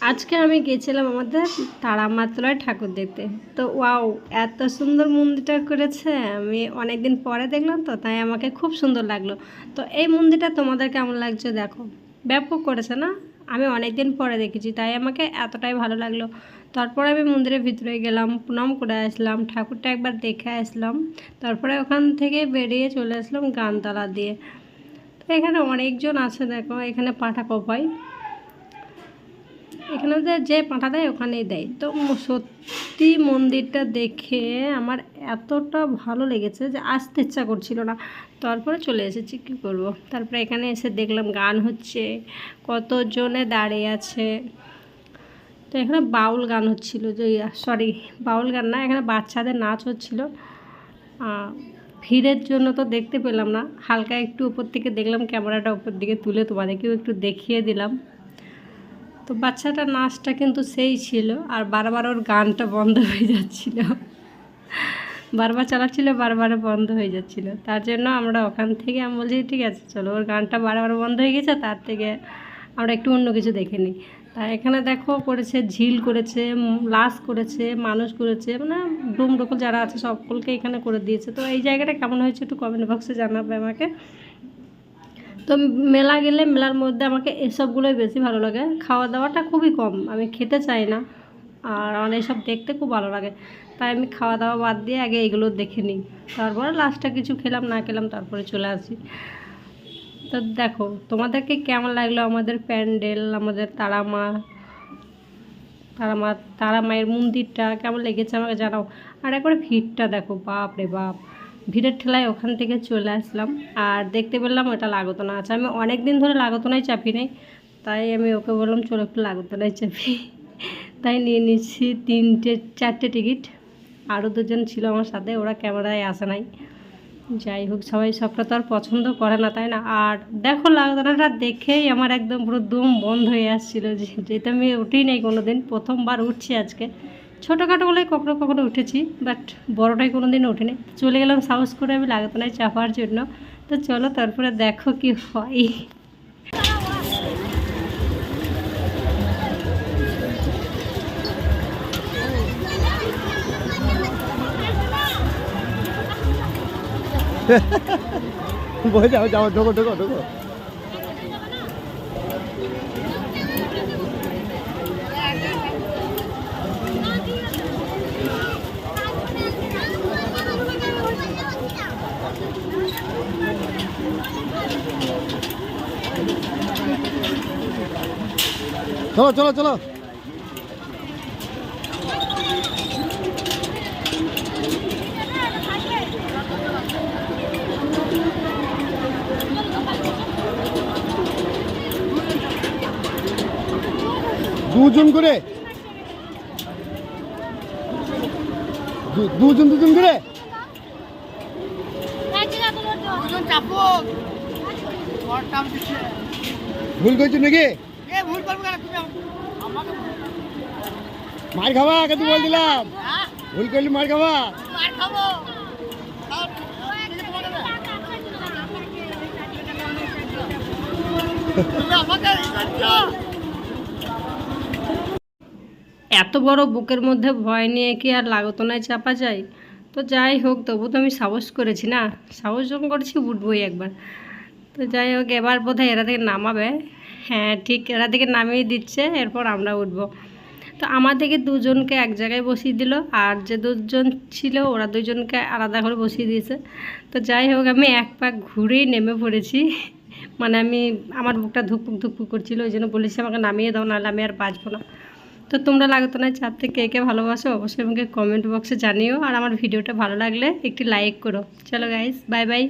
আজকে আমি গেছিলাম আমাদের তারামাতলায় ঠাকুর দেখতে। তো ওয়াও, এত সুন্দর মন্দিরটা করেছে। আমি অনেক দিন পরে দেখলাম, তো তাই আমাকে খুব সুন্দর লাগলো। তো এই মন্দিরটা তোমাদের কেমন লাগছে দেখো, ব্যাপক করেছে না? আমি অনেক দিন পরে দেখেছি, তাই আমাকে এতটাই ভালো লাগলো। তারপরে আমি মন্দিরের ভিতরে গেলাম, প্রণাম করে আসলাম, ঠাকুরটা একবার দেখে আসলাম। তারপরে ওখান থেকে বেরিয়ে চলে আসলাম গানতলা দিয়ে। তো এখানে অনেকজন আছে, দেখো এখানে পাঠা কোপায়। এখানে যে পাঠা দেয় ওখানেই দেয়। তো সত্যি মন্দিরটা দেখে আমার এতটা ভালো লেগেছে যে আসতে ইচ্ছা করছিল না। তারপরে চলে এসেছি, কী করব। তারপরে এখানে এসে দেখলাম গান হচ্ছে, কতজনে দাঁড়িয়ে আছে। তো এখানে বাউল গান হচ্ছিল, যে সরি বাউল গান না, এখানে বাচ্চাদের নাচ হচ্ছিল। ভিড়ের জন্য তো দেখতে পেলাম না, হালকা একটু উপর থেকে দেখলাম, ক্যামেরাটা উপর দিকে তুলে তোমাদেরকেও একটু দেখিয়ে দিলাম। তো বাচ্চাটার নাচটা কিন্তু সেই ছিল, আর বারবার ওর গানটা বন্ধ হয়ে যাচ্ছিল, বারবার চালাচ্ছিল, বারবার বন্ধ হয়ে যাচ্ছিল। তার জন্য আমরা ওখান থেকে আমি বলছি ঠিক আছে চলো, ওর গানটা বারবার বন্ধ হয়ে গেছে, তার থেকে আমরা একটু অন্য কিছু দেখে নিই। তা এখানে দেখো করেছে, ঝিল করেছে, লাশ করেছে, মানুষ করেছে, মানে ডুম ডোকল যারা আছে সকলকে এখানে করে দিয়েছে। তো এই জায়গাটা কেমন হয়েছে একটু কমেন্ট বক্সে জানাবে আমাকে। তো মেলা গেলে মেলার মধ্যে আমাকে এসবগুলোই বেশি ভালো লাগে। খাওয়া দাওয়াটা খুবই কম, আমি খেতে চাই না, আর অনেক সব দেখতে খুব ভালো লাগে। তাই আমি খাওয়া দাওয়া বাদ দিয়ে আগে এগুলো দেখে নিই, তারপরে লাস্টটা কিছু খেলাম না খেলাম তারপরে চলে আসি। তো দেখো তোমাদেরকে কেমন লাগলো আমাদের প্যান্ডেল, আমাদের তারা মায়ের মন্দিরটা কেমন লেগেছে আমাকে জানাও। আর একবার ভিড়টা দেখো, বাপ রে বাপ, ভিড়ের ঠেলায় ওখান থেকে চলে আসলাম। আর দেখতে পেলাম ওটা লাগতনা আছে, আমি অনেক দিন ধরে লাগতনায় চাপি নাই, তাই আমি ওকে বললাম চলো একটু লাগতনায় চাপি। তাই নিয়ে নিচ্ছি 4টে টিকিট। আরও দুজন ছিল আমার সাথে, ওরা ক্যামেরায় আসে নাই। যাই হোক, সবাই সবটা তো আর পছন্দ করে না, তাই না? আর দেখো লাগতনাটা দেখেই আমার একদম পুরো দম বন্ধ হয়ে আসছিলো, যেটা আমি উঠেই নেই কোনো দিন, প্রথমবার উঠছি আজকে। ছোটোখাটো বলে কখনো কখনো উঠেছি, বাট বড়োটাই কোনো দিন উঠিনি। চলে গেলাম সাহস করে আমি লাগতনায় চাপার জন্য। তো চলো তারপরে দেখো কি হয়। বলে যাও যাও, ঢোকো ঢোকো ঢোকো। চলো চলো চলো। দুজন করে, দুজন করে ভুল করছো নাকি? মার খাবা, কিন্তু বল দিলাম ভুল করলি মার খাবা। এত বড় বুকের মধ্যে ভয় নিয়ে কি আর লাগতনায় চাপা যায়? তো যাই হোক, তবু তো আমি সাহস করেছি না, সাহস যখন করেছি উঠবই একবার। তো যাই হোক, এবার বোধহয় এরা থেকে নামাবে। হ্যাঁ ঠিক, এরা থেকে নামিয়ে দিচ্ছে, এরপর আমরা উঠব। তো আমার থেকে দুজনকে এক জায়গায় বসিয়ে দিল, আর যে দুজন ছিল ওরা দুজনকে আলাদা করে বসিয়ে দিয়েছে। তো যাই হোক, আমি এক পাক ঘুরেই নেমে পড়েছি। মানে আমার বুকটা ধুকপুক ধুকপুক করছিল, ওই জন্য বলেছি আমাকে নামিয়ে দাও, নাহলে আমি আর বাঁচবো না। তো তোমরা লাগতনায় চাপতে কে কে ভালোবাসো অবশ্যই আমাকে কমেন্ট বক্সে জানিও, আর আমার ভিডিওটা ভালো লাগলে একটি লাইক করো। চলো গাইস, বাই বাই।